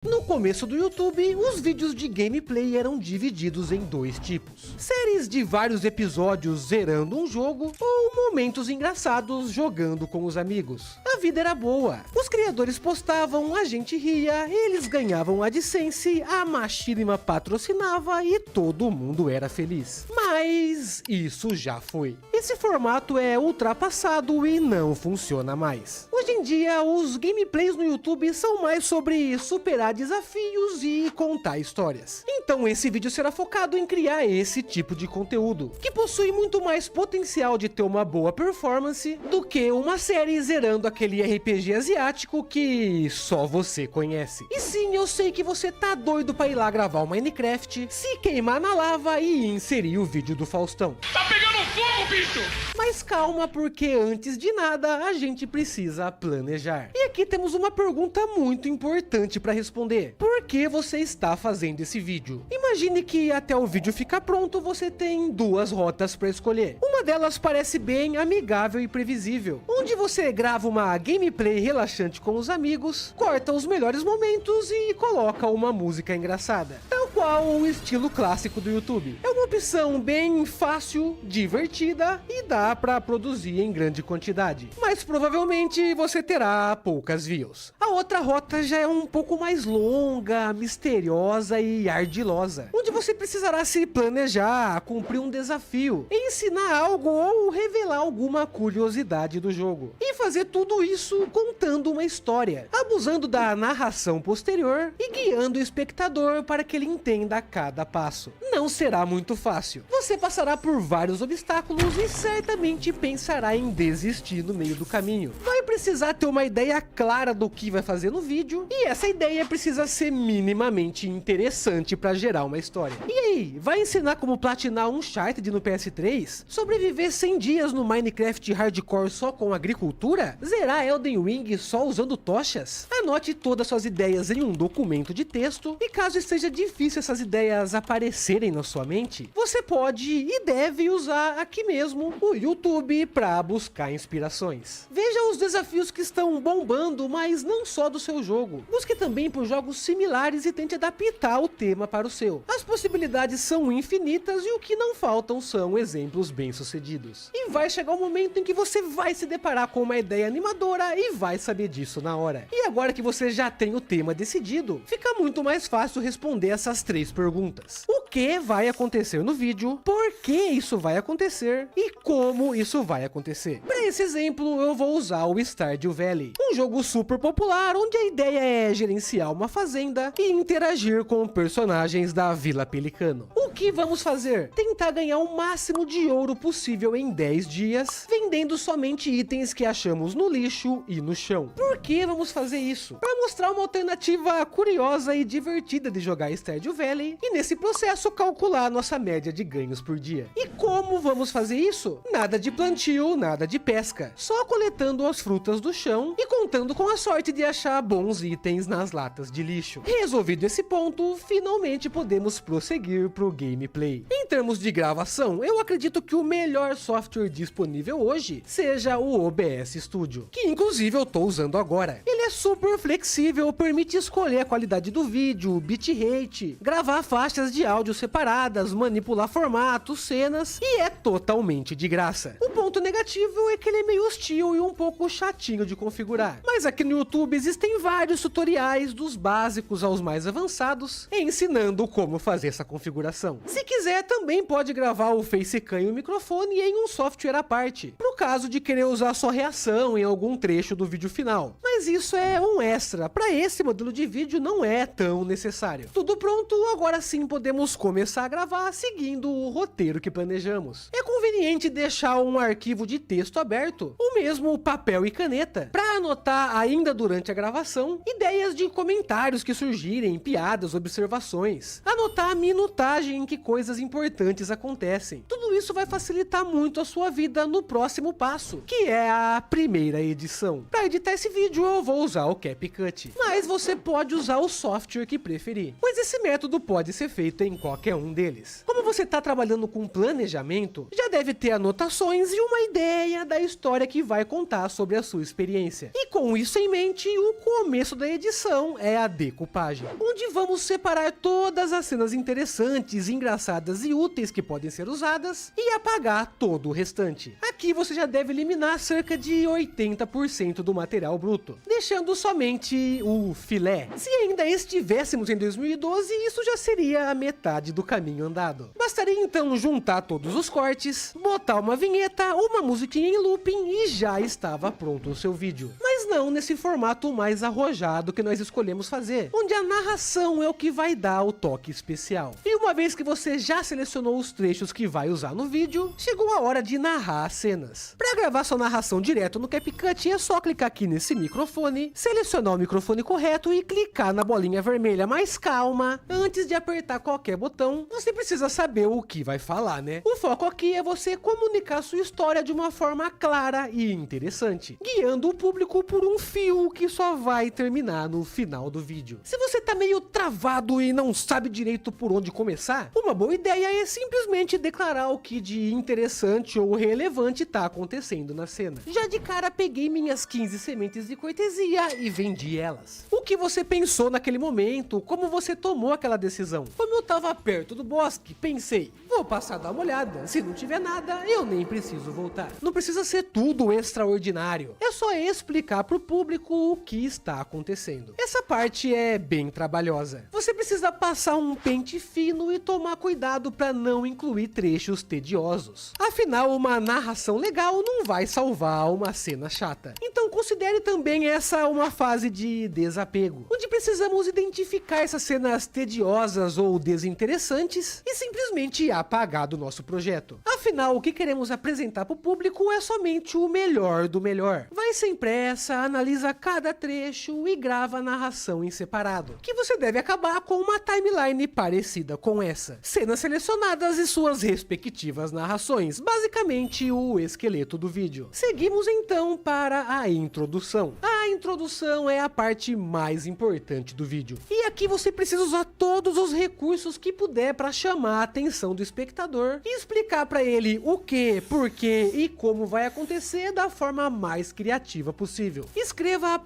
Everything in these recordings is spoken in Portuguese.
No começo do YouTube, os vídeos de gameplay eram divididos em dois tipos. Séries de vários episódios zerando um jogo ou momentos engraçados jogando com os amigos. A vida era boa. Os criadores postavam, a gente ria, eles ganhavam AdSense, a Machinima patrocinava e todo mundo era feliz. Mas isso já foi. Esse formato é ultrapassado e não funciona mais. Hoje em dia, os gameplays no YouTube são mais sobre superar desafios e contar histórias. Então esse vídeo será focado em criar esse tipo de conteúdo, que possui muito mais potencial de ter uma boa performance do que uma série zerando aquele RPG asiático que só você conhece. E sim, eu sei que você tá doido pra ir lá gravar o Minecraft, se queimar na lava e inserir o vídeo do Faustão. Tá pegando fogo, bicho! Mas calma, porque antes de nada a gente precisa planejar. E aqui temos uma pergunta muito importante para responder. Por que você está fazendo esse vídeo? Imagine que até o vídeo ficar pronto você tem duas rotas para escolher. Uma delas parece bem amigável e previsível, onde você grava uma gameplay relaxante com os amigos, corta os melhores momentos e coloca uma música engraçada, tal qual o estilo clássico do YouTube. É uma opção bem fácil, divertida e dá para produzir em grande quantidade, mas provavelmente você terá poucas views. A outra rota já é um pouco mais longa, misteriosa e ardilosa, onde você precisará se planejar, cumprir um desafio, ensinar algo ou revelar alguma curiosidade do jogo. E fazer tudo isso contando uma história, abusando da narração posterior e guiando o espectador para que ele entenda cada passo. Não será muito fácil. Você passará por vários obstáculos e certamente pensará em desistir no meio do caminho. Vai precisar ter uma ideia clara do que vai fazer no vídeo, e essa ideia precisa ser minimamente interessante para gerar uma história. E aí, vai ensinar como platinar Uncharted no PS3? Sobreviver 100 dias no Minecraft Hardcore só com agricultura? Zerar Elden Ring só usando tochas? Anote todas suas ideias em um documento de texto, e caso esteja difícil essas ideias aparecerem na sua mente, você pode e deve usar aqui mesmo o YouTube para buscar inspirações. Veja os desafios que estão bombando, mas não só do seu jogo. Busque também por jogos similares e tente adaptar o tema para o seu. As possibilidades são infinitas e o que não faltam são exemplos bem-sucedidos. E vai chegar um momento em que você vai se deparar com uma ideia animadora e vai saber disso na hora. E agora que você já tem o tema decidido, fica muito mais fácil responder essas três perguntas. O que vai acontecer no vídeo? Por que isso vai acontecer? E como isso vai acontecer? Para esse exemplo, eu vou usar o Stardew Valley, um jogo super popular onde a ideia é gerenciar uma fazenda e interagir com personagens da Vila Pelicano. O que vamos fazer? Tentar ganhar o máximo de ouro possível em 10 dias, vendendo somente itens que achamos no lixo e no chão. Por que vamos fazer isso? Para mostrar uma alternativa curiosa e divertida de jogar Stardew Valley e nesse processo calcular nossa média de ganhos por dia. E como vamos fazer isso? Nada de plantio, nada de pesca, só coletando as frutas do chão e contando com a sorte de achar bons itens nas latas de lixo. Resolvido esse ponto, finalmente podemos prosseguir pro gameplay. Em termos de gravação, eu acredito que o melhor software disponível hoje seja o OBS Studio, que inclusive eu tô usando agora. Ele é super flexível, permite escolher a qualidade do vídeo, o bitrate, gravar faixas de áudio separadas, manipular formatos, cenas e é totalmente de graça. O ponto negativo é que ele é meio hostil e um pouco chatinho de configurar. Mas aqui no YouTube existem vários tutoriais dos básicos aos mais avançados ensinando como fazer essa configuração. Se quiser também pode gravar o facecam e o microfone em um software à parte, pro caso de querer usar sua reação em algum trecho do vídeo final. Mas isso é um extra, para esse modelo de vídeo não é tão necessário. Tudo pronto, agora sim podemos começar a gravar seguindo o roteiro que planejamos. É conveniente deixar um arquivo de texto aberto, ou mesmo papel e caneta, para anotar ainda durante a gravação ideias de comentários que surgirem, piadas, observações. Anotar a minutagem em que coisas importantes acontecem. Tudo isso vai facilitar muito a sua vida no próximo passo, que é a primeira edição. Para editar esse vídeo eu vou usar o CapCut, mas você pode usar o software que preferir, pois esse método pode ser feito em qualquer um deles. Como você está trabalhando com planejamento, já deve ter anotações e uma ideia da história que vai contar sobre a sua experiência. E com isso em mente, o começo da edição é a decupagem, onde vamos separar todas as cenas interessantes, engraçadas e úteis que podem ser usadas e apagar todo o restante. Aqui você já deve eliminar cerca de 80% do material bruto, deixando somente o filé. Se ainda estivéssemos em 2012, isso já seria a metade do caminho andado. Bastaria então juntar todos os cortes, botar uma vinheta, uma musiquinha em looping e já estava pronto o seu vídeo. Mas não nesse formato mais arrojado que nós escolhemos fazer, onde a narração é o que vai dar o toque especial. E uma vez que você já selecionou os trechos que vai usar no vídeo, chegou a hora de narrar as cenas. Para gravar sua narração direto no CapCut, é só clicar aqui nesse microfone, selecionar o microfone correto e clicar na bolinha vermelha, mas calma, antes de apertar qualquer botão, você precisa saber o que vai falar, né? O foco aqui é você comunicar sua história de uma forma clara e interessante, guiando o público por um fio que só vai terminar no final do vídeo. Se você tá meio travado e não sabe direito por onde começar, uma boa ideia é simplesmente declarar o que de interessante ou relevante tá acontecendo na cena. Já de cara peguei minhas 15 sementes de cortesia e vendi elas. O que você pensou naquele momento, como você tomou aquela decisão? Como eu tava perto do bosque, pensei, vou passar a dar uma olhada, se não tiver nada, eu nem preciso voltar. Não precisa ser tudo extraordinário, é só explicar pro público o que está acontecendo. Essa parte é bem trabalhosa. Você precisa passar um pente fino e tomar cuidado para não incluir trechos tediosos. Afinal, uma narração legal não vai salvar uma cena chata. Então considere também essa uma fase de desapego, onde precisamos identificar essas cenas tediosas ou desinteressantes e simplesmente apagar do nosso projeto. Afinal, o que queremos apresentar para o público é somente o melhor do melhor. Vai sem pressa, analisa cada trecho e grava a narração em separado, que você deve acabar com uma timeline parecida com essa. Cenas selecionadas e suas respectivas narrações, basicamente o esqueleto do vídeo. Seguimos então para a introdução. A introdução é a parte mais importante do vídeo. E aqui você precisa usar todos os recursos que puder para chamar a atenção do espectador e explicar para ele o que, por que e como vai acontecer da forma mais criativa possível. Escreva a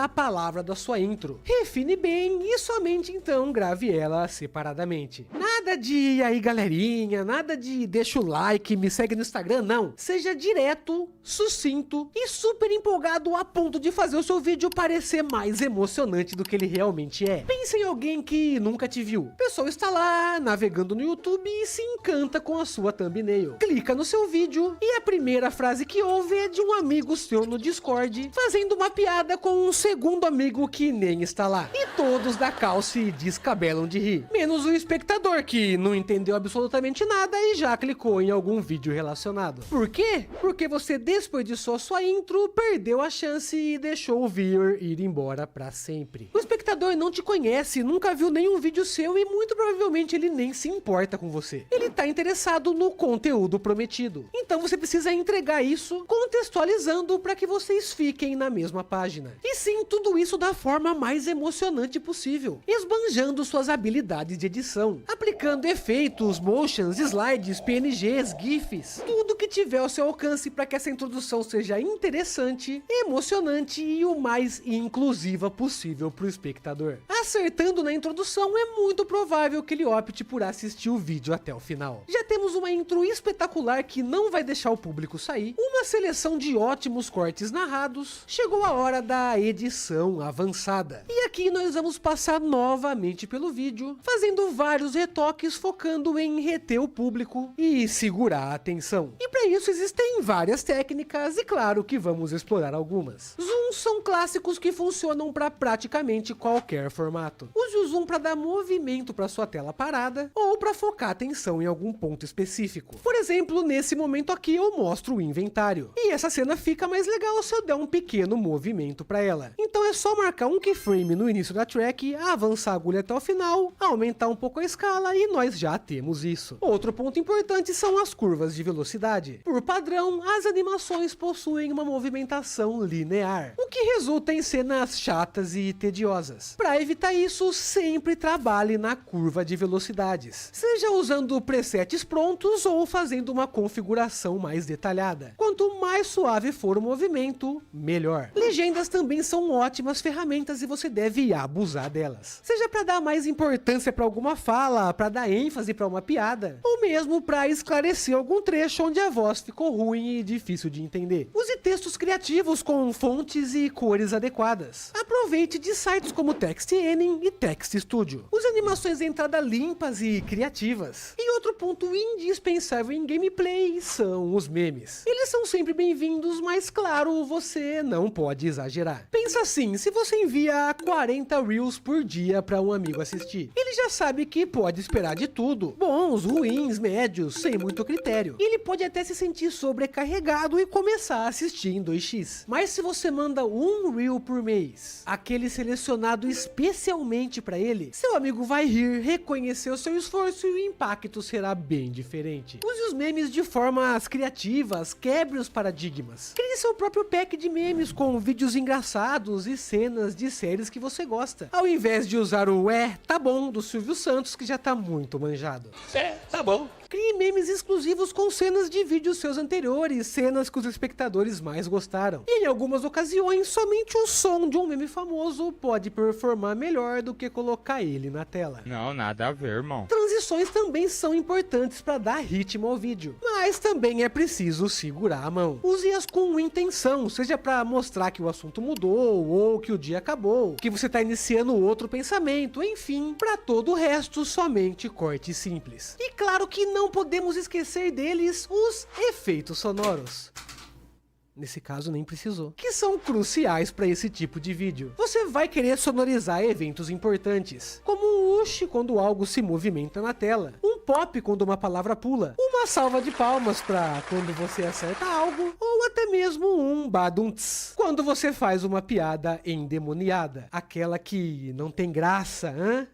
palavra da sua intro. Refine bem e somente então grave ela separadamente. Nada de e aí galerinha, nada de deixa o like, me segue no Instagram, não. Seja direto, sucinto e super empolgado a ponto de fazer o seu vídeo parecer mais emocionante do que ele realmente é. Pense em alguém que nunca te viu. A pessoa está lá navegando no YouTube e se encanta com a sua thumbnail. Clica no seu vídeo e a primeira frase que ouve é de um amigo seu no Discord fazendo uma piada com um segundo amigo que nem está lá. E todos da cal se descabelam de rir. Menos o espectador que não entendeu absolutamente nada e já clicou em algum vídeo relacionado. Por quê? Porque você desperdiçou sua intro, perdeu a chance e deixou o viewer ir embora pra sempre. O espectador não te conhece, nunca viu nenhum vídeo seu e muito provavelmente ele nem se importa com você. Ele tá interessado no conteúdo prometido. Então você precisa entregar isso contextualizando para que vocês fiquem na mesma página. E sim, tudo isso da forma mais emocionante possível, esbanjando suas habilidades de edição, aplicando efeitos, motions, slides, PNGs, GIFs, tudo que tiver ao seu alcance para que essa introdução seja interessante, emocionante e o mais inclusiva possível para o espectador. Acertando na introdução, é muito provável que ele opte por assistir o vídeo até o final. Já temos uma intro espetacular que não vai deixar o público sair, uma seleção de ótimos cortes narrados, chegou a hora da edição avançada. E aqui nós vamos passar novamente pelo vídeo, fazendo vários retoques focando em reter o público e segurar a atenção. E para isso existem várias técnicas e claro que vamos explorar algumas. Zooms são clássicos que funcionam para praticamente qualquer formato. Use o zoom para dar movimento para sua tela parada ou para focar a atenção em algum ponto específico. Por exemplo, nesse momento aqui eu mostro o inventário. E essa cena fica mais legal se eu der um pequeno movimento para ela. Então é só marcar um keyframe no início da track, avançar a agulha até o final, aumentar um pouco a escala e nós já temos isso. Outro ponto importante são as curvas de velocidade. Por padrão, as animações possuem uma movimentação linear, o que resulta em cenas chatas e tediosas. Para evitar isso, sempre trabalhe na curva de velocidades, seja usando presets prontos ou fazendo uma configuração mais detalhada. Quanto mais suave for o movimento, melhor. Legendas também são ótimas ferramentas e você deve abusar delas. Seja para dar mais importância para alguma fala, para dar ênfase para uma piada, ou mesmo para esclarecer algum trecho onde a voz ficou ruim e difícil de entender. Use textos criativos com fontes e cores adequadas. Aproveite de sites como TextEnny e TextStudio. Use animações de entrada limpas e criativas. E outro ponto indispensável em gameplay são os memes. Eles são sempre bem-vindos, mas claro, você não pode exagerar. Pensa assim, se você envia 40 Reels por dia para um amigo assistir, ele já sabe que pode esperar de tudo. Bons, ruins, médios, sem muito critério. E ele pode até se sentir sobrecarregado e começar a assistir em 2x. Mas se você manda um Reel por mês, aquele selecionado especialmente para ele, seu amigo vai rir, reconhecer o seu esforço e o impacto será bem diferente. Use os memes de formas criativas, quebre os paradigmas. Crie seu próprio pack de memes com vídeos engraçados e cenas de séries que você gosta, ao invés de usar o tá bom do Silvio Santos, que já tá muito manjado. Tá bom. Crie memes exclusivos com cenas de vídeos seus anteriores, cenas que os espectadores mais gostaram. E em algumas ocasiões, somente o som de um meme famoso pode performar melhor do que colocar ele na tela. Não, nada a ver, irmão. Transições também são importantes para dar ritmo ao vídeo, mas também é preciso segurar a mão. Use-as com intenção, seja para mostrar que o assunto mudou, ou que o dia acabou, que você está iniciando outro pensamento, enfim, para todo o resto, somente corte simples. E claro que não podemos esquecer deles, os efeitos sonoros. Nesse caso nem precisou. Que são cruciais para esse tipo de vídeo. Você vai querer sonorizar eventos importantes, como um ush quando algo se movimenta na tela, um pop quando uma palavra pula, uma salva de palmas para quando você acerta algo, ou até mesmo um badunts, quando você faz uma piada endemoniada, aquela que não tem graça, hã?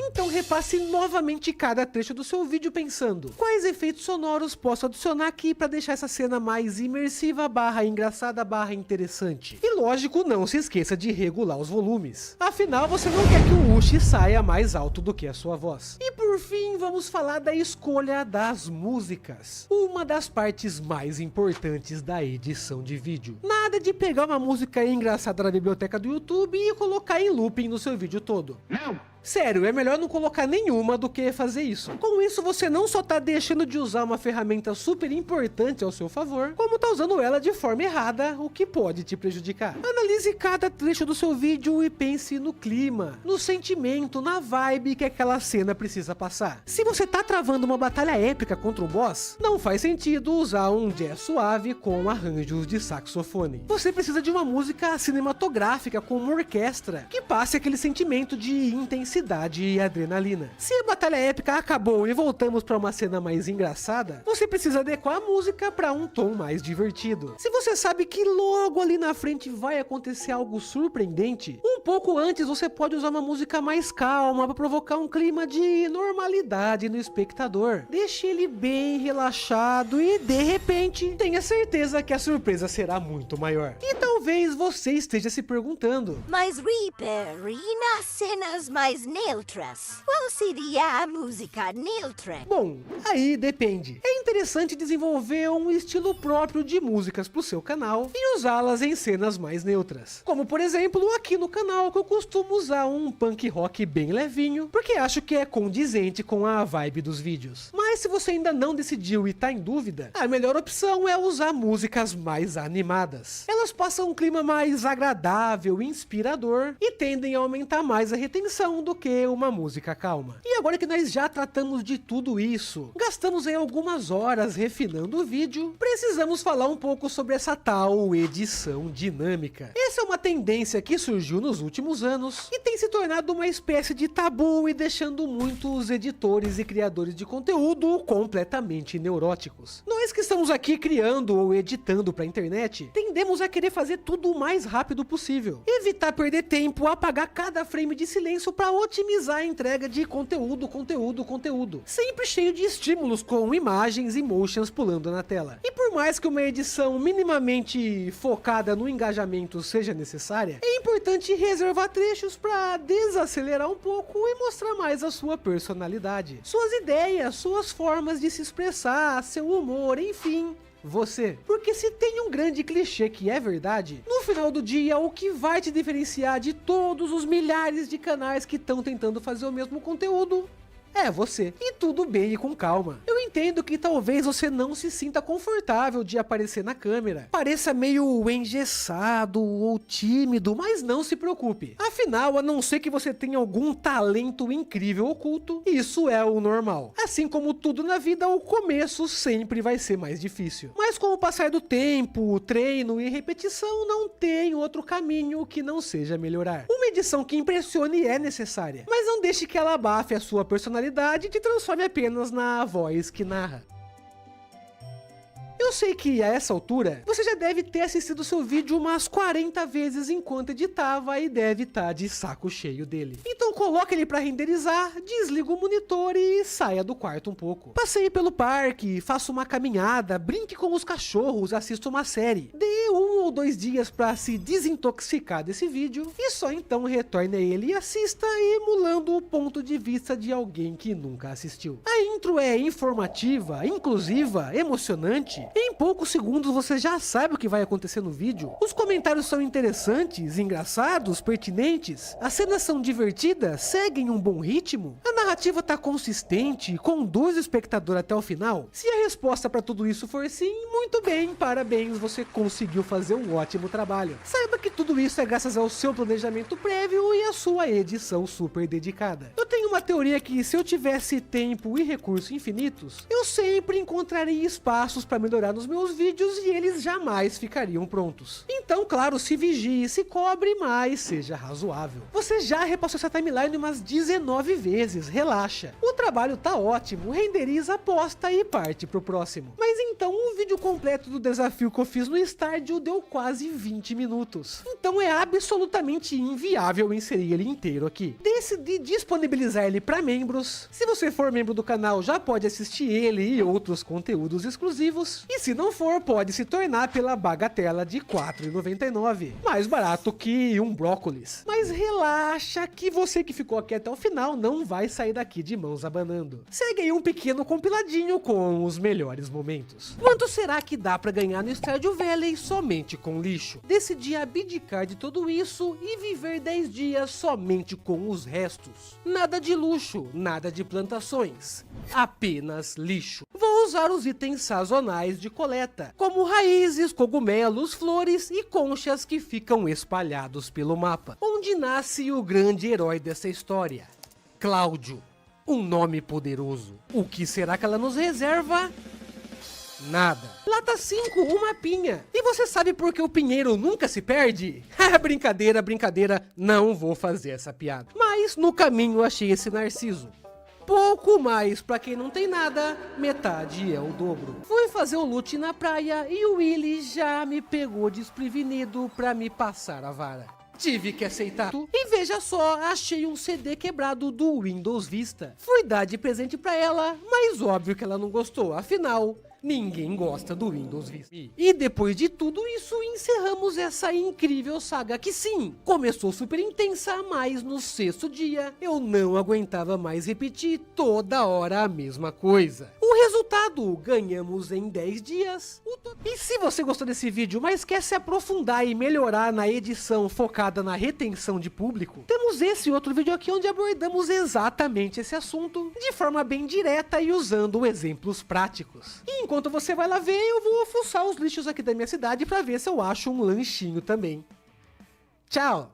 Então repasse novamente cada trecho do seu vídeo pensando: quais efeitos sonoros posso adicionar aqui para deixar essa cena mais imersiva / engraçada / interessante? E lógico, não se esqueça de regular os volumes. Afinal, você não quer que o ush saia mais alto do que a sua voz. E por fim, vamos falar da escolha das músicas. Uma das partes mais importantes da edição de vídeo. Nada de pegar uma música engraçada na biblioteca do YouTube e colocar em looping no seu vídeo todo. Não! Sério, é melhor não colocar nenhuma do que fazer isso. Com isso, você não só tá deixando de usar uma ferramenta super importante ao seu favor, como tá usando ela de forma errada, o que pode te prejudicar. Analise cada trecho do seu vídeo e pense no clima, no sentimento, na vibe que aquela cena precisa passar. Se você tá travando uma batalha épica contra um boss, não faz sentido usar um jazz suave com arranjos de saxofone. Você precisa de uma música cinematográfica com uma orquestra que passe aquele sentimento de intensidade e adrenalina. Se a batalha épica acabou e voltamos para uma cena mais engraçada, você precisa adequar a música para um tom mais divertido. Se você sabe que logo ali na frente vai acontecer algo surpreendente, um pouco antes você pode usar uma música mais calma para provocar um clima de normalidade no espectador. Deixe ele bem relaxado e de repente tenha certeza que a surpresa será muito maior. E talvez você esteja se perguntando: Mas Reaper, e nas cenas mais neutras, qual seria a música neutra? Bom, aí depende. É interessante desenvolver um estilo próprio de músicas pro seu canal e usá-las em cenas mais neutras. Como por exemplo, aqui no canal que eu costumo usar um punk rock bem levinho, porque acho que é condizente com a vibe dos vídeos. Mas se você ainda não decidiu e tá em dúvida, a melhor opção é usar músicas mais animadas. Elas passam um clima mais agradável, inspirador e tendem a aumentar mais a retenção do que uma música calma. E agora que nós já tratamos de tudo isso, gastamos aí algumas horas refinando o vídeo, precisamos falar um pouco sobre essa tal edição dinâmica. Essa é uma tendência que surgiu nos últimos anos e tem se tornado uma espécie de tabu e deixando muitos editores e criadores de conteúdo completamente neuróticos. Nós que estamos aqui criando ou editando para a internet, tendemos a querer fazer tudo o mais rápido possível, evitar perder tempo, apagar cada frame de silêncio para otimizar a entrega de conteúdo, sempre cheio de estímulos com imagens personagens e motions pulando na tela. E por mais que uma edição minimamente focada no engajamento seja necessária, é importante reservar trechos para desacelerar um pouco e mostrar mais a sua personalidade, suas ideias, suas formas de se expressar, seu humor, enfim, você. Porque se tem um grande clichê que é verdade, no final do dia o que vai te diferenciar de todos os milhares de canais que estão tentando fazer o mesmo conteúdo é você. E tudo bem e com calma. Eu entendo que talvez você não se sinta confortável de aparecer na câmera, pareça meio engessado ou tímido, mas não se preocupe. Afinal, a não ser que você tenha algum talento incrível oculto, isso é o normal. Assim como tudo na vida, o começo sempre vai ser mais difícil. Mas com o passar do tempo, treino e repetição, não tem outro caminho que não seja melhorar. Uma edição que impressione é necessária, mas não deixe que ela abafe a sua personalidade e te transforme apenas na voz que narra. Eu sei que a essa altura, você já deve ter assistido seu vídeo umas 40 vezes enquanto editava e deve estar de saco cheio dele. Então coloque ele para renderizar, desliga o monitor e saia do quarto um pouco. Passeie pelo parque, faça uma caminhada, brinque com os cachorros, assista uma série. Dê 1 ou 2 dias para se desintoxicar desse vídeo e só então retorne a ele e assista emulando o ponto de vista de alguém que nunca assistiu. A intro é informativa, inclusiva, emocionante. Em poucos segundos você já sabe o que vai acontecer no vídeo. Os comentários são interessantes, engraçados, pertinentes. As cenas são divertidas, seguem um bom ritmo. A narrativa tá consistente, conduz o espectador até o final. Se a resposta para tudo isso for sim, muito bem, parabéns, você conseguiu fazer um ótimo trabalho. Saiba que tudo isso é graças ao seu planejamento prévio e à sua edição super dedicada. Eu tenho uma teoria que se eu tivesse tempo e recursos infinitos, eu sempre encontraria espaços para melhorar nos meus vídeos e eles jamais ficariam prontos. Então, claro, se vigie, se cobre, mas seja razoável. Você já repassou essa timeline umas 19 vezes, relaxa. O trabalho tá ótimo, renderiza, posta e parte pro próximo. Mas então, o vídeo completo do desafio que eu fiz no Stardew deu quase 20 minutos. Então é absolutamente inviável inserir ele inteiro aqui. Decidi disponibilizar ele para membros. Se você for membro do canal, já pode assistir ele e outros conteúdos exclusivos. E se não for, pode se tornar pela bagatela de R$ 4,99. Mais barato que um brócolis. Mas relaxa que você que ficou aqui até o final não vai sair daqui de mãos abanando. Segue aí um pequeno compiladinho com os melhores momentos. Quanto será que dá pra ganhar no Stardew Valley somente com lixo? Decidi abdicar de tudo isso e viver 10 dias somente com os restos. Nada de luxo, nada de plantações. Apenas lixo. Vou usar os itens sazonais de coleta, como raízes, cogumelos, flores e conchas que ficam espalhados pelo mapa, onde nasce o grande herói dessa história, Cláudio, um nome poderoso. O que será que ela nos reserva? Nada. Lata 5, uma pinha. E você sabe por que o pinheiro nunca se perde? Brincadeira, brincadeira, não vou fazer essa piada. Mas no caminho achei esse narciso. Pouco mais, pra quem não tem nada, metade é o dobro. Fui fazer o loot na praia e o Willy já me pegou desprevenido pra me passar a vara. Tive que aceitar. E veja só, achei um CD quebrado do Windows Vista. Fui dar de presente pra ela, mas óbvio que ela não gostou, afinal... ninguém gosta do Windows Vista. E depois de tudo isso, encerramos essa incrível saga que sim, começou super intensa, mas no 6º dia eu não aguentava mais repetir toda hora a mesma coisa. O resultado, ganhamos em 10 dias. E se você gostou desse vídeo, mas quer se aprofundar e melhorar na edição focada na retenção de público, temos esse outro vídeo aqui onde abordamos exatamente esse assunto de forma bem direta e usando exemplos práticos. E enquanto você vai lá ver, eu vou fuçar os lixos aqui da minha cidade para ver se eu acho um lanchinho também. Tchau!